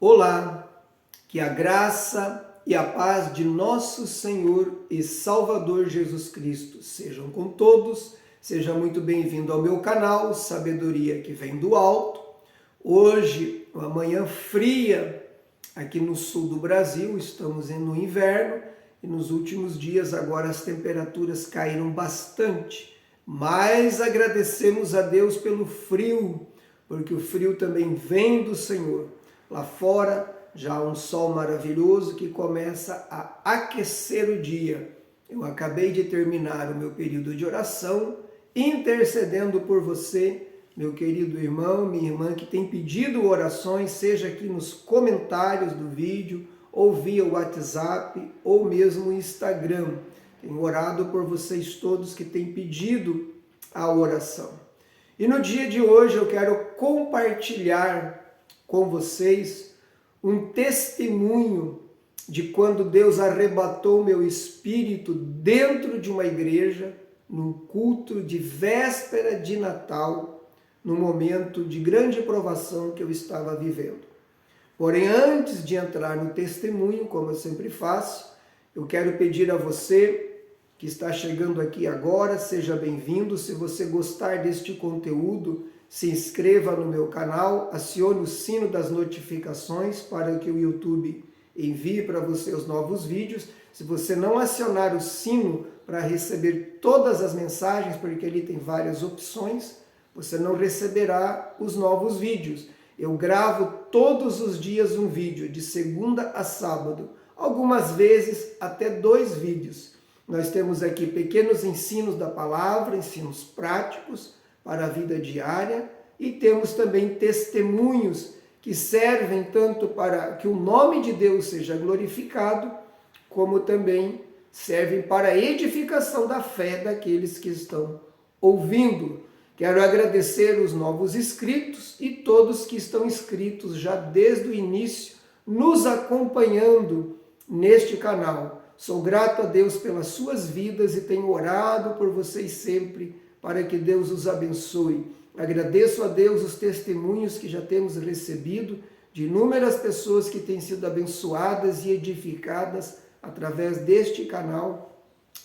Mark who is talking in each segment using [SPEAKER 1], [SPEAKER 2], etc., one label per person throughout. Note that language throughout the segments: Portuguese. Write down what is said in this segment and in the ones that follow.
[SPEAKER 1] Olá, que a graça e a paz de nosso Senhor e Salvador Jesus Cristo sejam com todos. Seja muito bem-vindo ao meu canal Sabedoria que vem do Alto. Hoje, uma manhã fria aqui no sul do Brasil, estamos no inverno e nos últimos dias agora as temperaturas caíram bastante. Mas agradecemos a Deus pelo frio, porque o frio também vem do Senhor. Lá fora já há um sol maravilhoso que começa a aquecer o dia. Eu acabei de terminar o meu período de oração, intercedendo por você, meu querido irmão, minha irmã, que tem pedido orações, seja aqui nos comentários do vídeo, ou via WhatsApp, ou mesmo Instagram. Tenho orado por vocês todos que têm pedido a oração. E no dia de hoje eu quero compartilhar com vocês um testemunho de quando Deus arrebatou meu espírito dentro de uma igreja, num culto de véspera de Natal, num momento de grande provação que eu estava vivendo. Porém, antes de entrar no testemunho, como eu sempre faço, eu quero pedir a você que está chegando aqui agora, seja bem-vindo. Se você gostar deste conteúdo, se inscreva no meu canal, acione o sino das notificações para que o YouTube envie para você os novos vídeos. Se você não acionar o sino para receber todas as mensagens, porque ele tem várias opções, você não receberá os novos vídeos. Eu gravo todos os dias um vídeo, de segunda a sábado, algumas vezes até 2 vídeos. Nós temos aqui pequenos ensinos da palavra, ensinos práticos para a vida diária, e temos também testemunhos que servem tanto para que o nome de Deus seja glorificado, como também servem para a edificação da fé daqueles que estão ouvindo. Quero agradecer os novos inscritos e todos que estão inscritos já desde o início, nos acompanhando neste canal. Sou grato a Deus pelas suas vidas e tenho orado por vocês sempre para que Deus os abençoe. Agradeço a Deus os testemunhos que já temos recebido de inúmeras pessoas que têm sido abençoadas e edificadas através deste canal.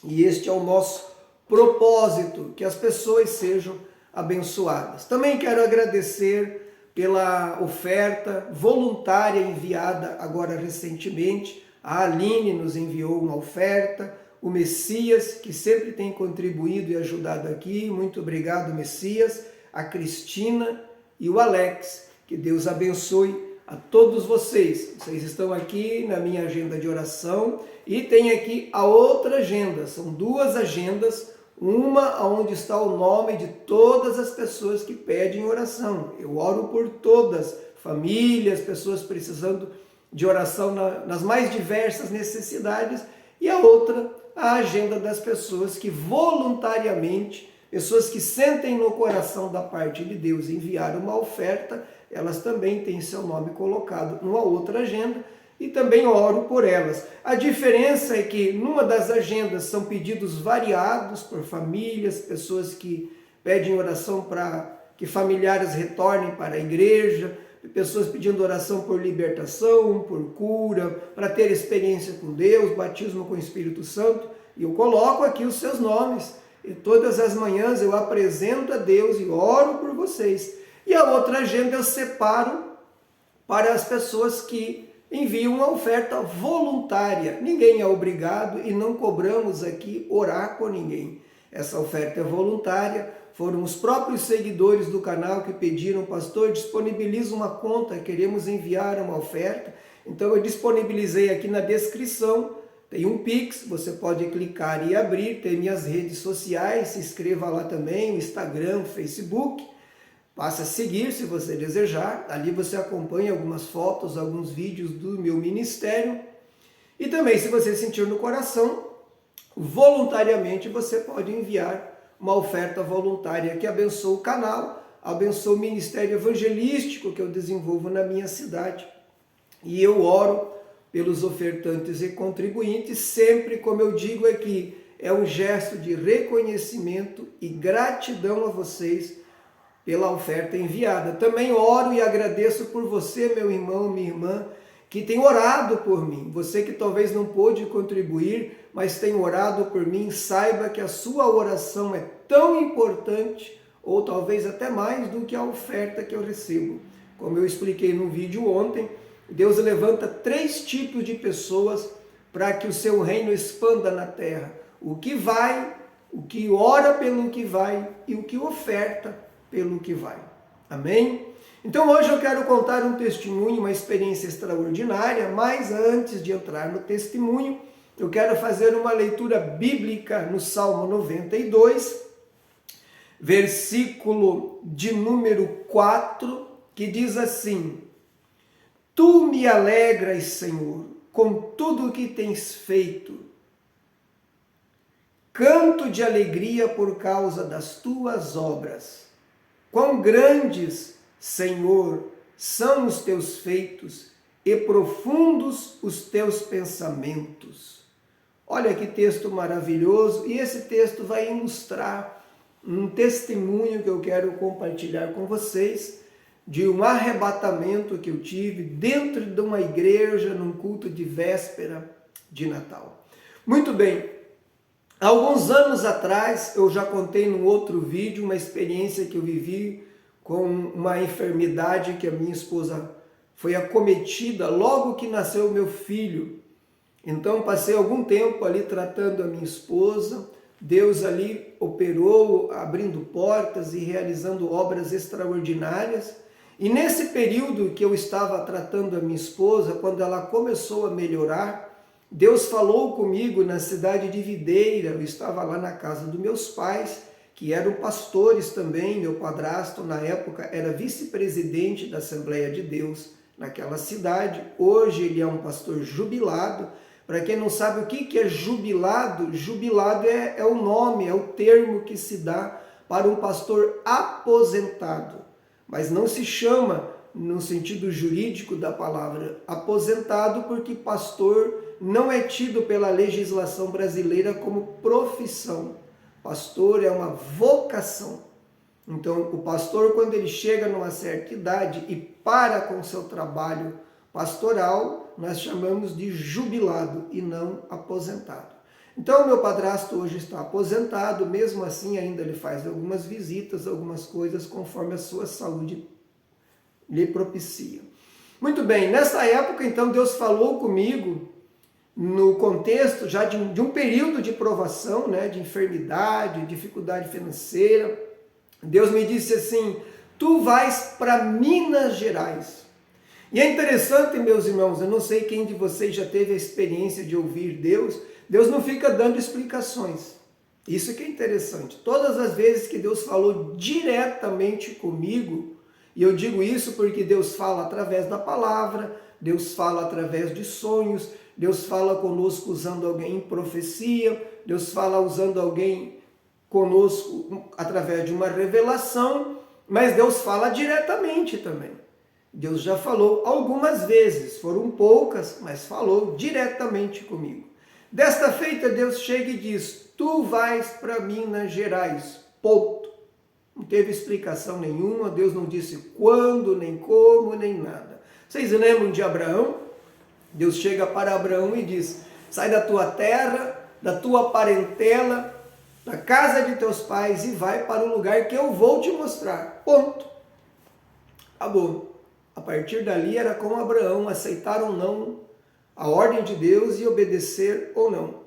[SPEAKER 1] E este é o nosso propósito, que as pessoas sejam abençoadas. Também quero agradecer pela oferta voluntária enviada agora recentemente. A Aline nos enviou uma oferta, o Messias, que sempre tem contribuído e ajudado aqui, muito obrigado, Messias, a Cristina e o Alex. Que Deus abençoe a todos vocês. Vocês estão aqui na minha agenda de oração e tem aqui a outra agenda. São 2 agendas, uma onde está o nome de todas as pessoas que pedem oração. Eu oro por todas, famílias, pessoas precisando de oração nas mais diversas necessidades, e a outra, a agenda das pessoas que voluntariamente, pessoas que sentem no coração da parte de Deus enviar uma oferta, elas também têm seu nome colocado numa outra agenda e também oro por elas. A diferença é que numa das agendas são pedidos variados por famílias, pessoas que pedem oração para que familiares retornem para a igreja, pessoas pedindo oração por libertação, por cura, para ter experiência com Deus, batismo com o Espírito Santo. E eu coloco aqui os seus nomes. E todas as manhãs eu apresento a Deus e oro por vocês. E a outra agenda eu separo para as pessoas que enviam uma oferta voluntária. Ninguém é obrigado e não cobramos aqui orar por ninguém. Essa oferta é voluntária. Foram os próprios seguidores do canal que pediram: pastor, disponibiliza uma conta, queremos enviar uma oferta. Então eu disponibilizei aqui na descrição, tem um Pix, você pode clicar e abrir, tem minhas redes sociais, se inscreva lá também, o Instagram, o Facebook, passe a seguir se você desejar, ali você acompanha algumas fotos, alguns vídeos do meu ministério, e também se você sentir no coração, voluntariamente você pode enviar uma oferta voluntária que abençoa o canal, abençoa o ministério evangelístico que eu desenvolvo na minha cidade. E eu oro pelos ofertantes e contribuintes, sempre, como eu digo aqui, é um gesto de reconhecimento e gratidão a vocês pela oferta enviada. Também oro e agradeço por você, meu irmão, minha irmã, que tem orado por mim. Você que talvez não pôde contribuir, mas tem orado por mim, saiba que a sua oração é tão importante, ou talvez até mais do que a oferta que eu recebo. Como eu expliquei no vídeo ontem, Deus levanta 3 tipos de pessoas para que o seu reino expanda na terra. O que vai, o que ora pelo que vai e o que oferta pelo que vai. Amém? Então hoje eu quero contar um testemunho, uma experiência extraordinária, mas antes de entrar no testemunho, eu quero fazer uma leitura bíblica no Salmo 92, versículo de número 4, que diz assim: Tu me alegras, Senhor, com tudo o que tens feito. Canto de alegria por causa das tuas obras. Quão grandes, Senhor, são os teus feitos e profundos os teus pensamentos. Olha que texto maravilhoso, e esse texto vai ilustrar um testemunho que eu quero compartilhar com vocês de um arrebatamento que eu tive dentro de uma igreja num culto de véspera de Natal. Muito bem, alguns anos atrás eu já contei num outro vídeo uma experiência que eu vivi com uma enfermidade que a minha esposa foi acometida logo que nasceu o meu filho. Então passei algum tempo ali tratando a minha esposa, Deus ali operou, abrindo portas e realizando obras extraordinárias. E nesse período que eu estava tratando a minha esposa, quando ela começou a melhorar, Deus falou comigo na cidade de Videira. Eu estava lá na casa dos meus pais, que eram pastores também. Meu padrasto, na época, era vice-presidente da Assembleia de Deus naquela cidade. Hoje ele é um pastor jubilado. Para quem não sabe o que é jubilado, jubilado é o nome, é o termo que se dá para um pastor aposentado. Mas não se chama, no sentido jurídico da palavra, aposentado, porque pastor não é tido pela legislação brasileira como profissão. Pastor é uma vocação. Então, o pastor, quando ele chega numa certa idade e para com seu trabalho pastoral, nós chamamos de jubilado e não aposentado. Então, meu padrasto hoje está aposentado, mesmo assim ainda ele faz algumas visitas, algumas coisas conforme a sua saúde lhe propicia. Muito bem, nessa época então Deus falou comigo no contexto já de um período de provação, né, de enfermidade, dificuldade financeira. Deus me disse assim: tu vais para Minas Gerais. E é interessante, meus irmãos, eu não sei quem de vocês já teve a experiência de ouvir Deus. Deus não fica dando explicações. Isso que é interessante. Todas as vezes que Deus falou diretamente comigo, e eu digo isso porque Deus fala através da palavra, Deus fala através de sonhos, Deus fala conosco usando alguém em profecia, Deus fala usando alguém conosco através de uma revelação, mas Deus fala diretamente também. Deus já falou algumas vezes, foram poucas, mas falou diretamente comigo. Desta feita, Deus chega e diz: tu vais para Minas Gerais, ponto. Não teve explicação nenhuma, Deus não disse quando, nem como, nem nada. Vocês lembram de Abraão? Deus chega para Abraão e diz: sai da tua terra, da tua parentela, da casa de teus pais e vai para o lugar que eu vou te mostrar, ponto. Acabou. A partir dali era com Abraão, aceitar ou não a ordem de Deus e obedecer ou não.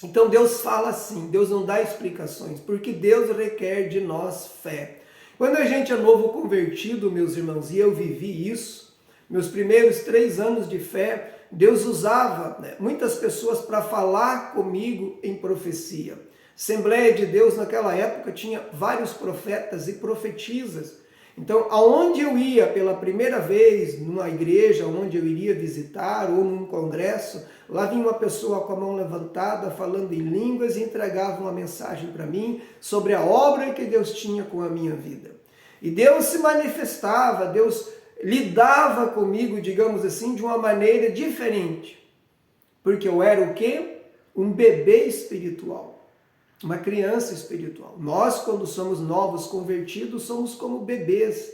[SPEAKER 1] Então Deus fala assim, Deus não dá explicações, porque Deus requer de nós fé. Quando a gente é novo convertido, meus irmãos, e eu vivi isso, meus primeiros 3 anos de fé, Deus usava muitas pessoas para falar comigo em profecia. Assembleia de Deus naquela época tinha vários profetas e profetisas. Então, aonde eu ia pela primeira vez, numa igreja onde eu iria visitar, ou num congresso, lá vinha uma pessoa com a mão levantada, falando em línguas, e entregava uma mensagem para mim sobre a obra que Deus tinha com a minha vida. E Deus se manifestava, Deus lidava comigo, digamos assim, de uma maneira diferente. Porque eu era o quê? Um bebê espiritual. uma criança espiritual. Nós, quando somos novos convertidos, somos como bebês.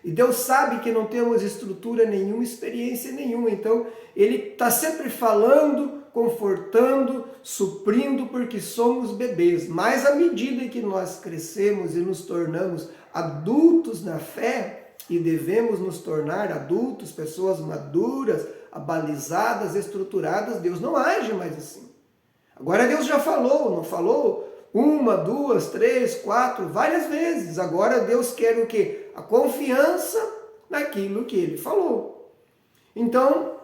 [SPEAKER 1] E Deus sabe que não temos estrutura nenhuma, experiência nenhuma. Então, Ele está sempre falando, confortando, suprindo, porque somos bebês. Mas à medida que nós crescemos e nos tornamos adultos na fé, e devemos nos tornar adultos, pessoas maduras, abalizadas, estruturadas, Deus não age mais assim. Agora Deus já falou, não falou? 1, 2, 3, 4, várias vezes. Agora Deus quer o quê? A confiança naquilo que Ele falou. Então,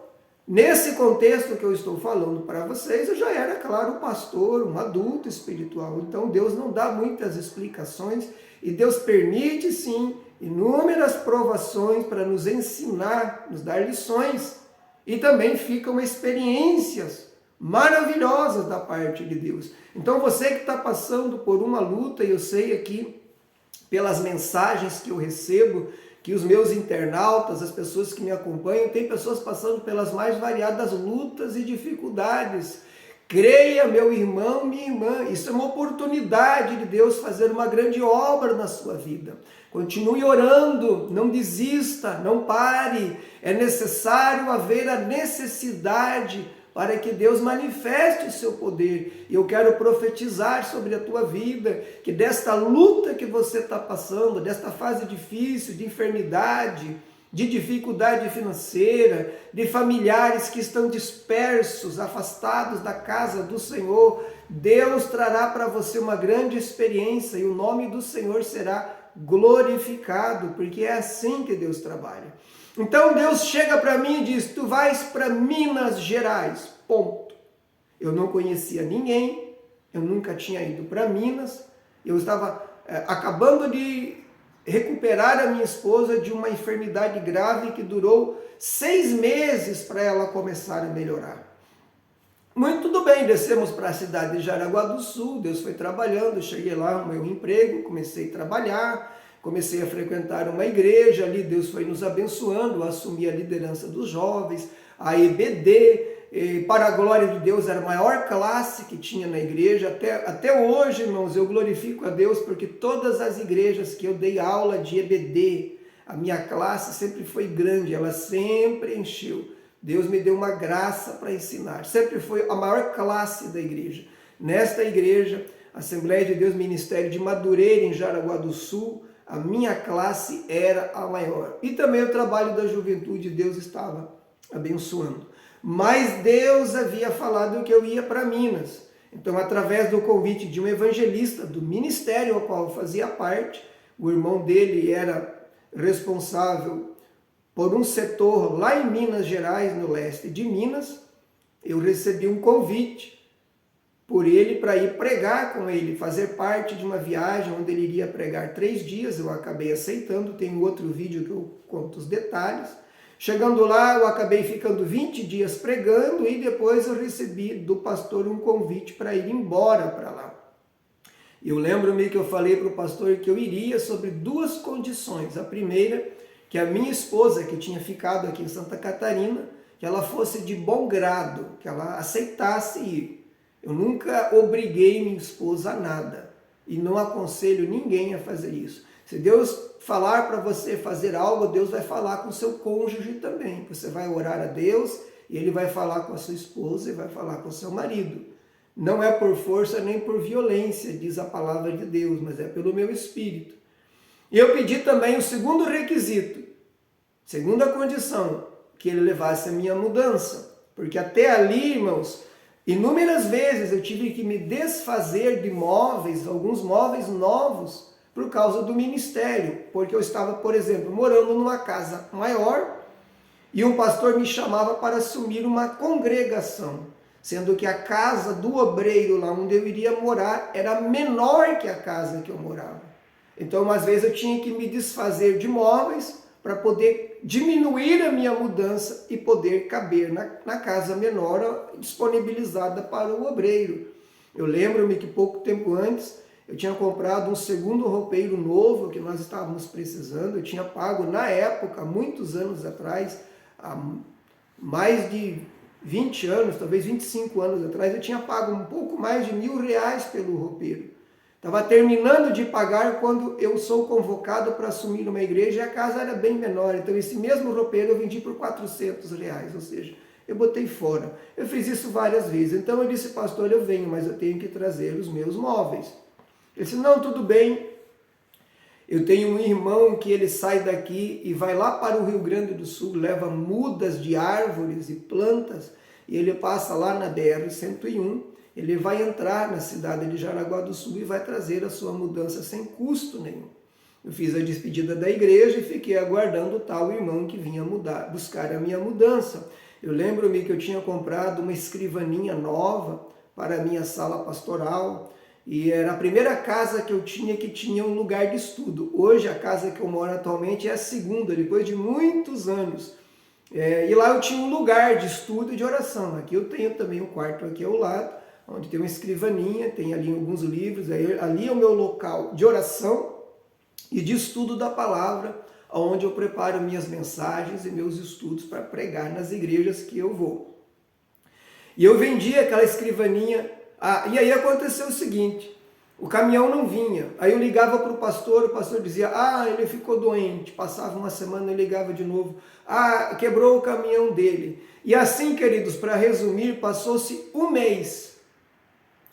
[SPEAKER 1] nesse contexto que eu estou falando para vocês, eu já era, claro, pastor, um adulto espiritual. Então Deus não dá muitas explicações e Deus permite, sim, inúmeras provações para nos ensinar, nos dar lições. E também ficam experiências maravilhosas da parte de Deus. Então você que está passando por uma luta, e eu sei aqui, pelas mensagens que eu recebo, que os meus internautas, as pessoas que me acompanham, tem pessoas passando pelas mais variadas lutas e dificuldades. Creia, meu irmão, minha irmã, isso é uma oportunidade de Deus fazer uma grande obra na sua vida. Continue orando, não desista, não pare. É necessário haver a necessidade para que Deus manifeste o seu poder. E eu quero profetizar sobre a tua vida, que desta luta que você está passando, desta fase difícil, de enfermidade, de dificuldade financeira, de familiares que estão dispersos, afastados da casa do Senhor, Deus trará para você uma grande experiência e o nome do Senhor será glorificado, porque é assim que Deus trabalha. Então Deus chega para mim e diz, tu vais para Minas Gerais, ponto. Eu não conhecia ninguém, eu nunca tinha ido para Minas, eu estava acabando de recuperar a minha esposa de uma enfermidade grave que durou 6 meses para ela começar a melhorar. Muito tudo bem, descemos para a cidade de Jaraguá do Sul, Deus foi trabalhando, cheguei lá no meu emprego, comecei a trabalhar, comecei a frequentar uma igreja, ali Deus foi nos abençoando, eu assumi a liderança dos jovens, a EBD, para a glória de Deus, era a maior classe que tinha na igreja, até hoje, irmãos, eu glorifico a Deus, porque todas as igrejas que eu dei aula de EBD, a minha classe sempre foi grande, ela sempre encheu. Deus me deu uma graça para ensinar. Sempre foi a maior classe da igreja. Nesta igreja, Assembleia de Deus Ministério de Madureira, em Jaraguá do Sul, a minha classe era a maior. E também o trabalho da juventude, Deus estava abençoando. Mas Deus havia falado que eu ia para Minas. Então, através do convite de um evangelista do ministério ao qual eu fazia parte, o irmão dele era responsável por um setor lá em Minas Gerais, no leste de Minas, eu recebi um convite por ele para ir pregar com ele, fazer parte de uma viagem onde ele iria pregar 3 dias, eu acabei aceitando, tem outro vídeo que eu conto os detalhes. Chegando lá, eu acabei ficando 20 dias pregando e depois eu recebi do pastor um convite para ir embora para lá. Eu lembro-me que eu falei para o pastor que eu iria sobre 2 condições. A primeira, que a minha esposa, que tinha ficado aqui em Santa Catarina, que ela fosse de bom grado, que ela aceitasse ir. Eu nunca obriguei minha esposa a nada e não aconselho ninguém a fazer isso. Se Deus falar para você fazer algo, Deus vai falar com o seu cônjuge também. Você vai orar a Deus e Ele vai falar com a sua esposa e vai falar com o seu marido. Não é por força nem por violência, diz a palavra de Deus, mas é pelo meu espírito. E eu pedi também o segundo requisito, segunda condição, que ele levasse a minha mudança. Porque até ali, irmãos, inúmeras vezes eu tive que me desfazer de móveis, alguns móveis novos, por causa do ministério. Porque eu estava, por exemplo, morando numa casa maior e um pastor me chamava para assumir uma congregação, sendo que a casa do obreiro lá onde eu iria morar era menor que a casa que eu morava. Então, às vezes, eu tinha que me desfazer de móveis para poder diminuir a minha mudança e poder caber na casa menor disponibilizada para o obreiro. Eu lembro-me que pouco tempo antes eu tinha comprado um segundo roupeiro novo que nós estávamos precisando. Eu tinha pago na época, muitos anos atrás, mais de 20 anos, talvez 25 anos atrás, eu tinha pago um pouco mais de R$ 1.000 pelo roupeiro. Estava terminando de pagar quando eu sou convocado para assumir uma igreja e a casa era bem menor. Então esse mesmo roupeiro eu vendi por R$ 400, ou seja, eu botei fora. Eu fiz isso várias vezes. Então eu disse, pastor, eu venho, mas eu tenho que trazer os meus móveis. Ele disse, não, tudo bem. Eu tenho um irmão que ele sai daqui e vai lá para o Rio Grande do Sul, leva mudas de árvores e plantas, e ele passa lá na BR-101, ele vai entrar na cidade de Jaraguá do Sul e vai trazer a sua mudança sem custo nenhum. Eu fiz a despedida da igreja e fiquei aguardando o tal irmão que vinha buscar a minha mudança. Eu lembro-me que eu tinha comprado uma escrivaninha nova para a minha sala pastoral, e era a primeira casa que eu tinha que tinha um lugar de estudo. Hoje a casa que eu moro atualmente é a segunda, depois de muitos anos. E lá eu tinha um lugar de estudo e de oração. Aqui eu tenho também um quarto aqui ao lado, onde tem uma escrivaninha, tem ali alguns livros. Ali é o meu local de oração e de estudo da palavra, onde eu preparo minhas mensagens e meus estudos para pregar nas igrejas que eu vou. E eu vendi aquela escrivaninha. E aí aconteceu o seguinte, o caminhão não vinha. Aí eu ligava para o pastor dizia, ele ficou doente. Passava uma semana e ligava de novo. Quebrou o caminhão dele. E assim, queridos, para resumir, passou-se um mês.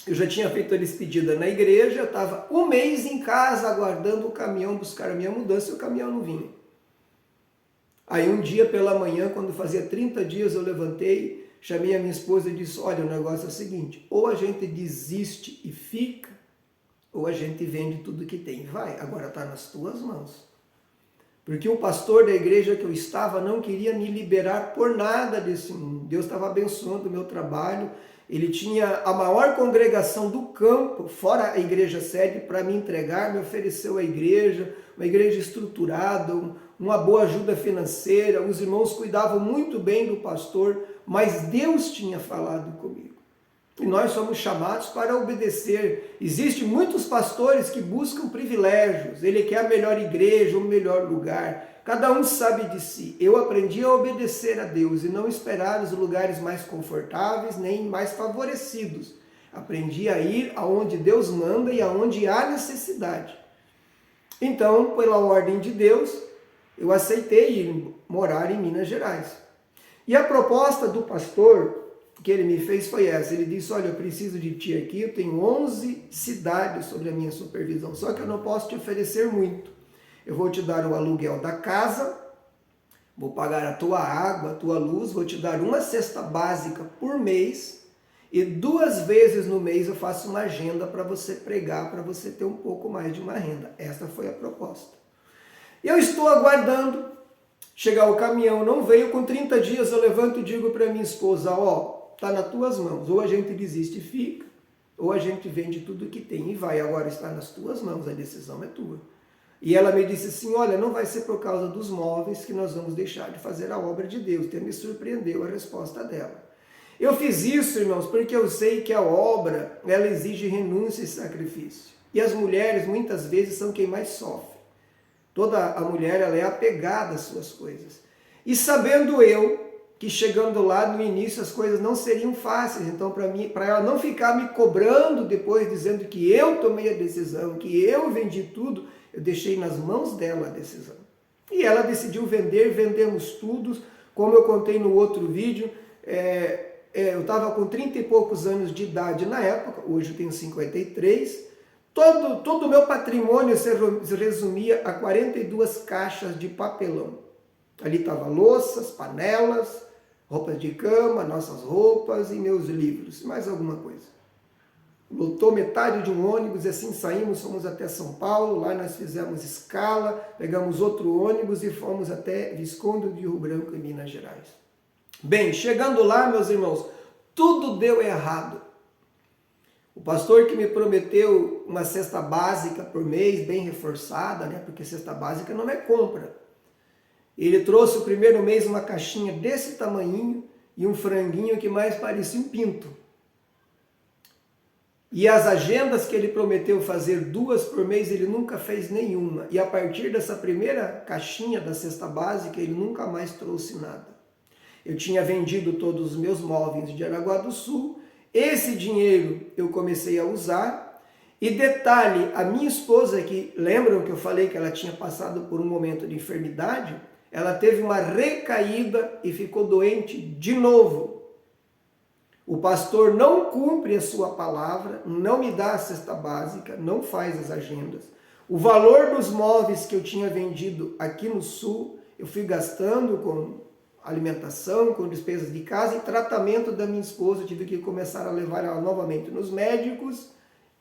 [SPEAKER 1] Eu já tinha feito a despedida na igreja, eu estava um mês em casa aguardando o caminhão buscar a minha mudança e o caminhão não vinha. Aí um dia pela manhã, quando fazia 30 dias, eu levantei, chamei a minha esposa e disse, olha, o negócio é o seguinte, ou a gente desiste e fica, ou a gente vende tudo que tem e vai. Agora está nas tuas mãos. Porque o pastor da igreja que eu estava não queria me liberar por nada desse mundo. Deus estava abençoando o meu trabalho. Ele tinha a maior congregação do campo, fora a igreja sede, para me entregar, me ofereceu a igreja, uma igreja estruturada, uma boa ajuda financeira, os irmãos cuidavam muito bem do pastor, mas Deus tinha falado comigo. E nós somos chamados para obedecer. Existem muitos pastores que buscam privilégios, ele quer a melhor igreja, o melhor lugar. Cada um sabe de si. Eu aprendi a obedecer a Deus e não esperar os lugares mais confortáveis nem mais favorecidos. Aprendi a ir aonde Deus manda e aonde há necessidade. Então, pela ordem de Deus, eu aceitei ir morar em Minas Gerais. E a proposta do pastor que ele me fez foi essa. Ele disse, olha, eu preciso de ti aqui, eu tenho 11 cidades sob a minha supervisão, só que eu não posso te oferecer muito. Eu vou te dar o aluguel da casa, vou pagar a tua água, a tua luz, vou te dar uma cesta básica por mês e 2 vezes no mês eu faço uma agenda para você pregar, para você ter um pouco mais de uma renda. Essa foi a proposta. Eu estou aguardando chegar o caminhão, não veio. Com 30 dias eu levanto e digo para minha esposa, está nas tuas mãos, ou a gente desiste e fica, ou a gente vende tudo que tem e vai. Agora está nas tuas mãos, a decisão é tua. E ela me disse assim, olha, não vai ser por causa dos móveis que nós vamos deixar de fazer a obra de Deus. Até me surpreendeu a resposta dela. Eu fiz isso, irmãos, porque eu sei que a obra, ela exige renúncia e sacrifício. E as mulheres, muitas vezes, são quem mais sofre. Toda a mulher, ela é apegada às suas coisas. E sabendo eu que chegando lá no início as coisas não seriam fáceis, então para ela não ficar me cobrando depois, dizendo que eu tomei a decisão, que eu vendi tudo, eu deixei nas mãos dela a decisão. E ela decidiu vender, vendemos tudo, como eu contei no outro vídeo, eu estava com 30 e poucos anos de idade na época, hoje eu tenho 53, todo o meu patrimônio se resumia a 42 caixas de papelão. Ali estavam louças, panelas, roupas de cama, nossas roupas e meus livros, mais alguma coisa. Lotou metade de um ônibus e assim saímos, fomos até São Paulo, lá nós fizemos escala, pegamos outro ônibus e fomos até Visconde de Rio Branco, em Minas Gerais. Bem, chegando lá, meus irmãos, tudo deu errado. O pastor que me prometeu uma cesta básica por mês, bem reforçada, porque cesta básica não é compra. Ele trouxe o primeiro mês uma caixinha desse tamanhinho e um franguinho que mais parecia um pinto. E as agendas que ele prometeu fazer 2 por mês, ele nunca fez nenhuma. E a partir dessa primeira caixinha da cesta básica, ele nunca mais trouxe nada. Eu tinha vendido todos os meus móveis de Araguá do Sul, esse dinheiro eu comecei a usar, e detalhe, a minha esposa, que lembram que eu falei que ela tinha passado por um momento de enfermidade, ela teve uma recaída e ficou doente de novo. O pastor não cumpre a sua palavra, não me dá a cesta básica, não faz as agendas. O valor dos móveis que eu tinha vendido aqui no Sul, eu fui gastando com alimentação, com despesas de casa e tratamento da minha esposa. Eu tive que começar a levar ela novamente nos médicos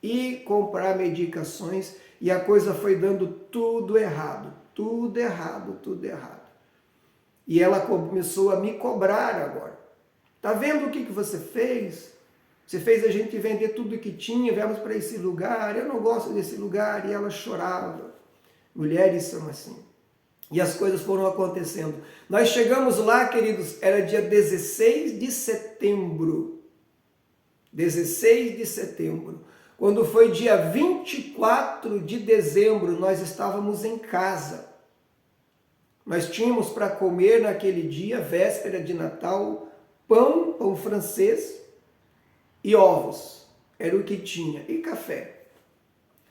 [SPEAKER 1] e comprar medicações. E a coisa foi dando tudo errado, tudo errado, tudo errado. E ela começou a me cobrar agora. Tá vendo o que você fez? Você fez a gente vender tudo que tinha, viemos para esse lugar, eu não gosto desse lugar. E ela chorava. Mulheres são assim. E as coisas foram acontecendo. Nós chegamos lá, queridos, era dia 16 de setembro. 16 de setembro. Quando foi dia 24 de dezembro, nós estávamos em casa. Nós tínhamos para comer naquele dia, véspera de Natal, pão francês e ovos. Era o que tinha. E café.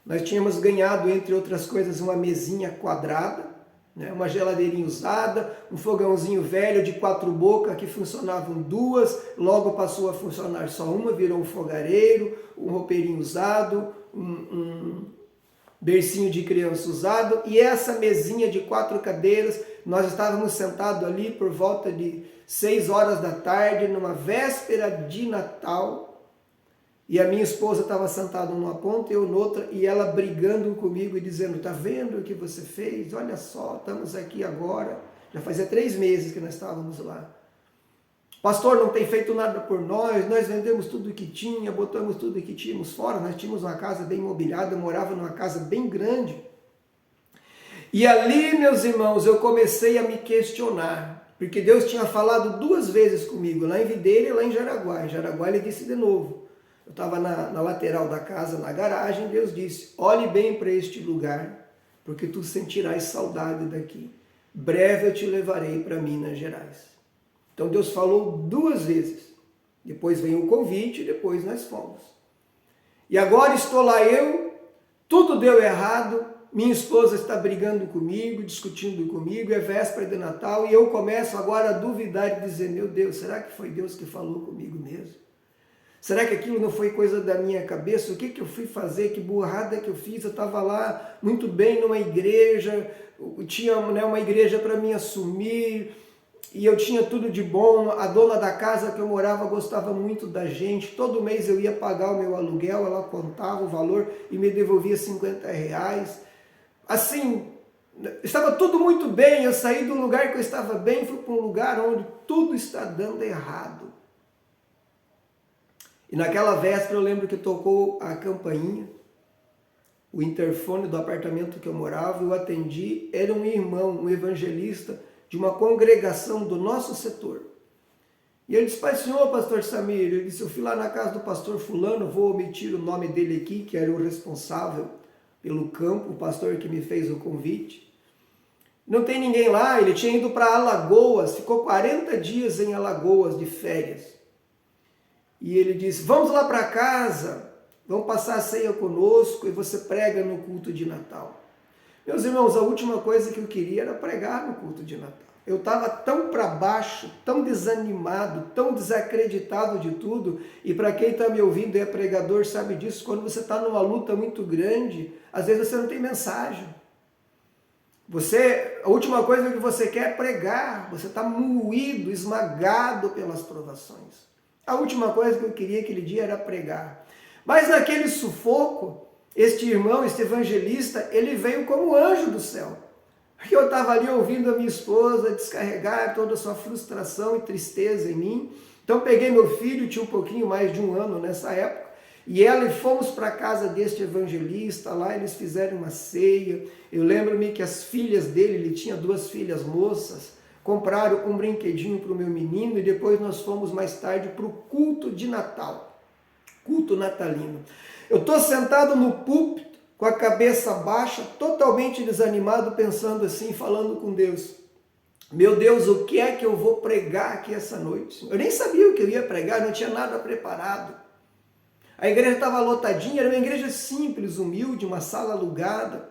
[SPEAKER 1] Nós tínhamos ganhado, entre outras coisas, uma mesinha quadrada, né? Uma geladeirinha usada, um fogãozinho velho de 4 bocas que funcionavam 2, logo passou a funcionar só uma, virou um fogareiro, um roupeirinho usado, um bercinho de criança usado, e essa mesinha de 4 cadeiras, nós estávamos sentados ali por volta de 6 horas da tarde, numa véspera de Natal, e a minha esposa estava sentada numa ponta e eu noutra, e ela brigando comigo e dizendo, tá vendo o que você fez? Olha só, estamos aqui agora. Já fazia 3 meses que nós estávamos lá. Pastor, não tem feito nada por nós vendemos tudo que tinha, botamos tudo que tínhamos fora, nós tínhamos uma casa bem mobiliada, eu morava numa casa bem grande. E ali, meus irmãos, eu comecei a me questionar, porque Deus tinha falado 2 vezes comigo, lá em Videira e lá em Jaraguá. Em Jaraguá ele disse de novo. Eu estava na lateral da casa, na garagem, Deus disse, olhe bem para este lugar, porque tu sentirás saudade daqui. Breve eu te levarei para Minas Gerais. Então Deus falou 2 vezes. Depois veio o convite, depois nós fomos. E agora estou lá eu, tudo deu errado, minha esposa está brigando comigo, discutindo comigo, é véspera de Natal, e eu começo agora a duvidar e dizer, meu Deus, será que foi Deus que falou comigo mesmo? Será que aquilo não foi coisa da minha cabeça? O que eu fui fazer? Que burrada que eu fiz? Eu estava lá muito bem numa igreja, tinha uma igreja para me assumir, e eu tinha tudo de bom. A dona da casa que eu morava gostava muito da gente. Todo mês eu ia pagar o meu aluguel, ela contava o valor e me devolvia R$50. Assim, estava tudo muito bem. Eu saí do lugar que eu estava bem, fui para um lugar onde tudo está dando errado. E naquela véspera eu lembro que tocou a campainha, o interfone do apartamento que eu morava, eu atendi, era um irmão, um evangelista de uma congregação do nosso setor. E ele disse, pai, senhor, pastor Samir, ele disse, eu fui lá na casa do pastor fulano, vou omitir o nome dele aqui, que era o responsável pelo campo, o pastor que me fez o convite. Não tem ninguém lá, ele tinha ido para Alagoas, ficou 40 dias em Alagoas de férias. E ele disse, vamos lá para casa, vamos passar a ceia conosco e você prega no culto de Natal. Meus irmãos, a última coisa que eu queria era pregar no culto de Natal. Eu estava tão para baixo, tão desanimado, tão desacreditado de tudo. E para quem está me ouvindo e é pregador sabe disso, quando você está numa luta muito grande, às vezes você não tem mensagem. A última coisa que você quer é pregar, você está moído, esmagado pelas provações. A última coisa que eu queria aquele dia era pregar. Mas naquele sufoco, este irmão, este evangelista, ele veio como anjo do céu. Porque eu estava ali ouvindo a minha esposa descarregar toda a sua frustração e tristeza em mim. Então peguei meu filho, tinha um pouquinho mais de 1 ano nessa época, e fomos para a casa deste evangelista, lá eles fizeram uma ceia. Eu lembro-me que as filhas dele, ele tinha 2 filhas moças, compraram um brinquedinho para o meu menino e depois nós fomos mais tarde para o culto de Natal, culto natalino. Eu estou sentado no púlpito, com a cabeça baixa, totalmente desanimado, pensando assim, falando com Deus. Meu Deus, o que é que eu vou pregar aqui essa noite? Eu nem sabia o que eu ia pregar, não tinha nada preparado. A igreja estava lotadinha, era uma igreja simples, humilde, uma sala alugada.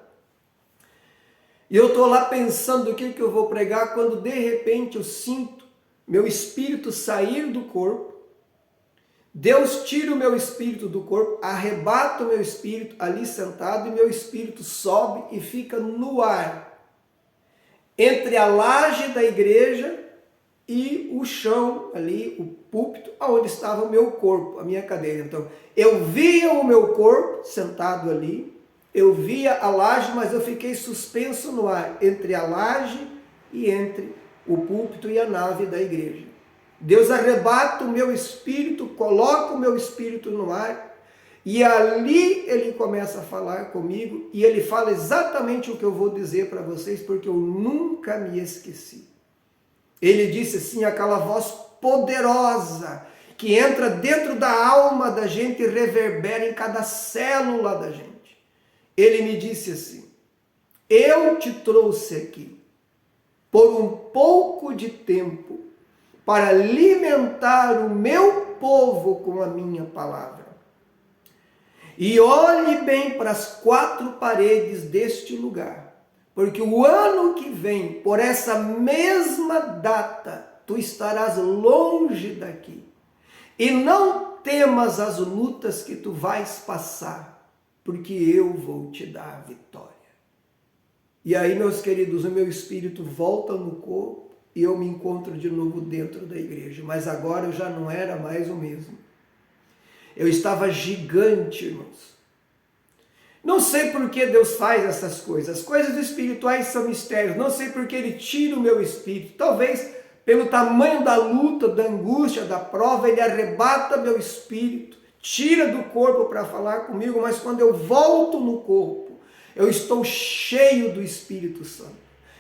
[SPEAKER 1] E eu estou lá pensando o que eu vou pregar, quando de repente eu sinto meu espírito sair do corpo. Deus tira o meu espírito do corpo, arrebata o meu espírito ali sentado e meu espírito sobe e fica no ar, entre a laje da igreja e o chão ali, o púlpito, onde estava o meu corpo, a minha cadeira. Então, eu via o meu corpo sentado ali, eu via a laje, mas eu fiquei suspenso no ar, entre a laje e entre o púlpito e a nave da igreja. Deus arrebata o meu espírito, coloca o meu espírito no ar, e ali ele começa a falar comigo, e ele fala exatamente o que eu vou dizer para vocês, porque eu nunca me esqueci. Ele disse assim, aquela voz poderosa, que entra dentro da alma da gente e reverbera em cada célula da gente. Ele me disse assim, eu te trouxe aqui por um pouco de tempo para alimentar o meu povo com a minha palavra. E olhe bem para as 4 paredes deste lugar, porque o ano que vem, por essa mesma data, tu estarás longe daqui. E não temas as lutas que tu vais passar, porque eu vou te dar a vitória. E aí, meus queridos, o meu espírito volta no corpo e eu me encontro de novo dentro da igreja. Mas agora eu já não era mais o mesmo. Eu estava gigante, irmãos. Não sei por que Deus faz essas coisas. As coisas espirituais são mistérios. Não sei por que Ele tira o meu espírito. Talvez pelo tamanho da luta, da angústia, da prova, Ele arrebata meu espírito, tira do corpo para falar comigo, mas quando eu volto no corpo, eu estou cheio do Espírito Santo.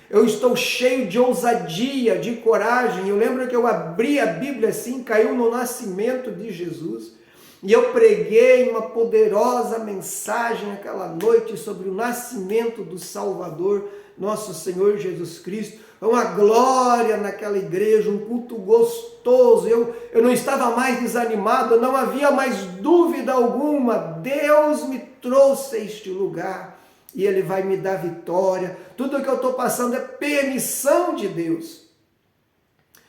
[SPEAKER 1] Eu estou cheio de ousadia, de coragem. Eu lembro que eu abri a Bíblia assim, caiu no nascimento de Jesus. E eu preguei uma poderosa mensagem aquela noite sobre o nascimento do Salvador, nosso Senhor Jesus Cristo. Uma glória naquela igreja, um culto gostoso. Eu não estava mais desanimado, não havia mais dúvida alguma. Deus me trouxe a este lugar e Ele vai me dar vitória. Tudo que eu estou passando é permissão de Deus.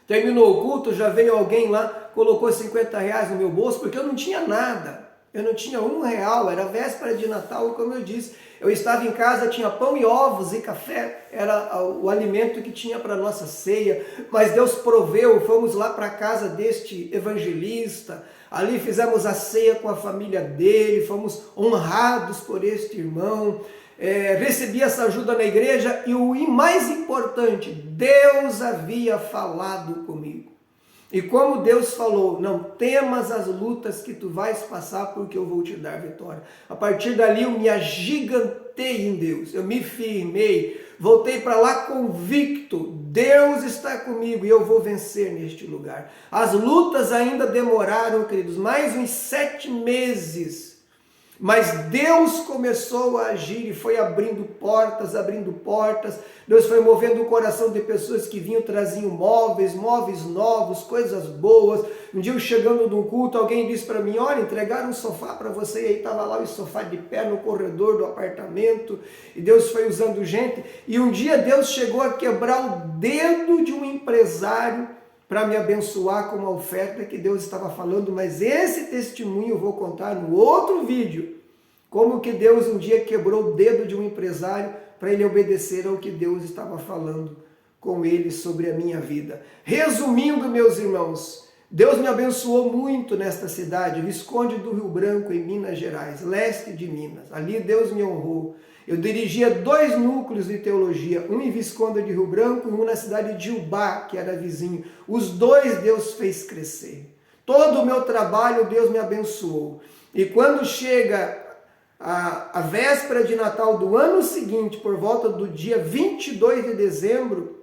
[SPEAKER 1] Terminou o culto, já veio alguém lá, colocou R$50 no meu bolso, porque eu não tinha nada. Eu não tinha R$1, era véspera de Natal, como eu disse. Eu estava em casa, tinha pão e ovos e café, era o alimento que tinha para a nossa ceia. Mas Deus proveu, fomos lá para a casa deste evangelista, ali fizemos a ceia com a família dele, fomos honrados por este irmão. Recebi essa ajuda na igreja e o mais importante, Deus havia falado comigo. E como Deus falou, não temas as lutas que tu vais passar, porque eu vou te dar vitória. A partir dali eu me agigantei em Deus, eu me firmei, voltei para lá convicto, Deus está comigo e eu vou vencer neste lugar. As lutas ainda demoraram, queridos, mais uns 7 meses. Mas Deus começou a agir e foi abrindo portas. Deus foi movendo o coração de pessoas que vinham, traziam móveis novos, coisas boas. Um dia eu chegando num culto, alguém disse para mim, olha, entregaram um sofá para você. E aí estava lá o sofá de pé no corredor do apartamento. E Deus foi usando gente. E um dia Deus chegou a quebrar o dedo de um empresário para me abençoar com uma oferta que Deus estava falando, mas esse testemunho eu vou contar no outro vídeo, como que Deus um dia quebrou o dedo de um empresário para ele obedecer ao que Deus estava falando com ele sobre a minha vida. Resumindo, meus irmãos, Deus me abençoou muito nesta cidade, Visconde do Rio Branco, em Minas Gerais, leste de Minas. Ali Deus me honrou. Eu dirigia 2 núcleos de teologia, um em Visconde de Rio Branco e um na cidade de Ubá, que era vizinho. Os 2 Deus fez crescer. Todo o meu trabalho Deus me abençoou. E quando chega a véspera de Natal do ano seguinte, por volta do dia 22 de dezembro,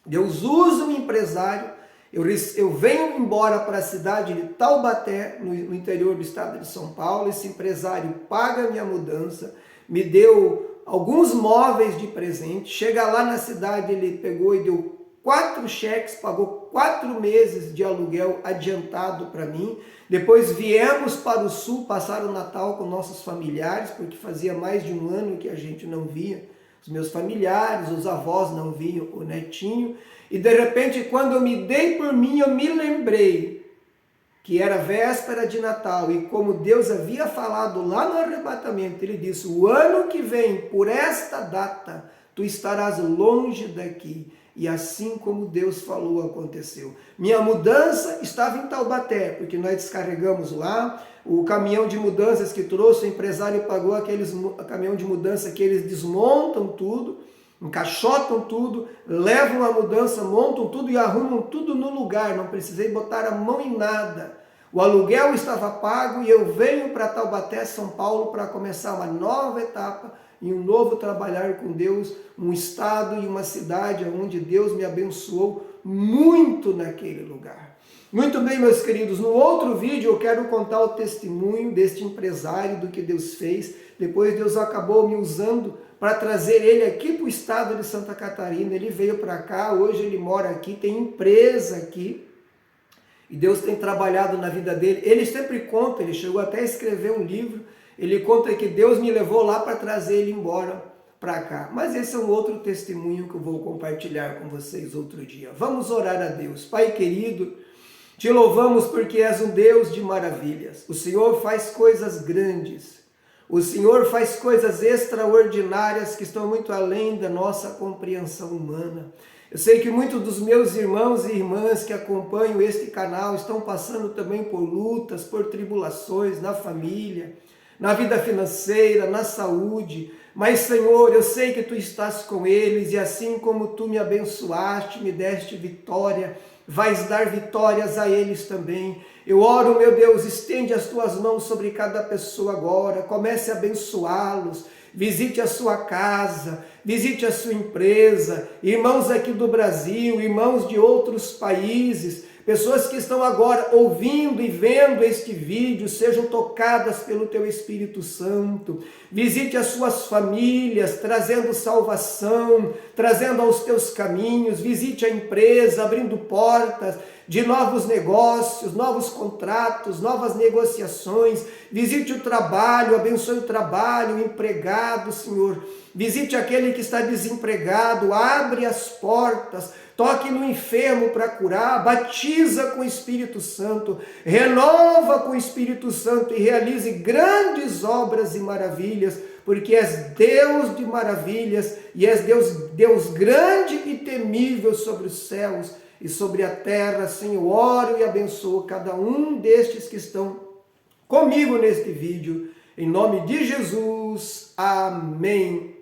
[SPEAKER 1] Deus usa um empresário. Eu venho embora para a cidade de Taubaté, no interior do estado de São Paulo. Esse empresário paga a minha mudança, me deu alguns móveis de presente. Chega lá na cidade, ele pegou e deu 4 cheques, pagou 4 meses de aluguel adiantado para mim. Depois viemos para o sul passar o Natal com nossos familiares, porque fazia mais de um ano que a gente não via os meus familiares, os avós não viam o netinho. E de repente, quando eu me dei por mim, eu me lembrei que era véspera de Natal, e como Deus havia falado lá no arrebatamento, ele disse: o ano que vem, por esta data, tu estarás longe daqui. E assim como Deus falou, aconteceu. Minha mudança estava em Taubaté, porque nós descarregamos lá, o caminhão de mudanças que trouxe, o empresário pagou aqueles caminhão de mudança que eles desmontam tudo, encaixotam tudo, levam a mudança, montam tudo e arrumam tudo no lugar, não precisei botar a mão em nada. O aluguel estava pago e eu venho para Taubaté, São Paulo, para começar uma nova etapa e um novo trabalhar com Deus, um estado e uma cidade onde Deus me abençoou muito naquele lugar. Muito bem, meus queridos, no outro vídeo eu quero contar o testemunho deste empresário, do que Deus fez. Depois Deus acabou me usando para trazer ele aqui para o estado de Santa Catarina. Ele veio para cá, hoje ele mora aqui, tem empresa aqui. E Deus tem trabalhado na vida dele. Ele sempre conta, ele chegou até a escrever um livro, ele conta que Deus me levou lá para trazer ele embora para cá. Mas esse é um outro testemunho que eu vou compartilhar com vocês outro dia. Vamos orar a Deus. Pai querido, te louvamos porque és um Deus de maravilhas. O Senhor faz coisas grandes. O Senhor faz coisas extraordinárias que estão muito além da nossa compreensão humana. Eu sei que muitos dos meus irmãos e irmãs que acompanham este canal estão passando também por lutas, por tribulações na família, na vida financeira, na saúde. Mas, Senhor, eu sei que Tu estás com eles e assim como Tu me abençoaste, me deste vitória, vais dar vitórias a eles também. Eu oro, meu Deus, estende as Tuas mãos sobre cada pessoa agora, comece a abençoá-los, visite a sua casa, visite a sua empresa, irmãos aqui do Brasil, irmãos de outros países, pessoas que estão agora ouvindo e vendo este vídeo, sejam tocadas pelo Teu Espírito Santo. Visite as suas famílias, trazendo salvação, trazendo aos Teus caminhos. Visite a empresa, abrindo portas de novos negócios, novos contratos, novas negociações. Visite o trabalho, abençoe o trabalho, o empregado, Senhor. Visite aquele que está desempregado, abre as portas, toque no enfermo para curar, batiza com o Espírito Santo, renova com o Espírito Santo e realize grandes obras e maravilhas, porque és Deus de maravilhas e és Deus grande e temível sobre os céus e sobre a terra. Senhor, oro e abençoo cada um destes que estão comigo neste vídeo, em nome de Jesus, amém.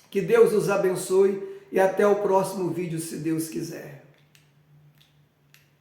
[SPEAKER 1] Que Deus os abençoe e até o próximo vídeo, se Deus quiser.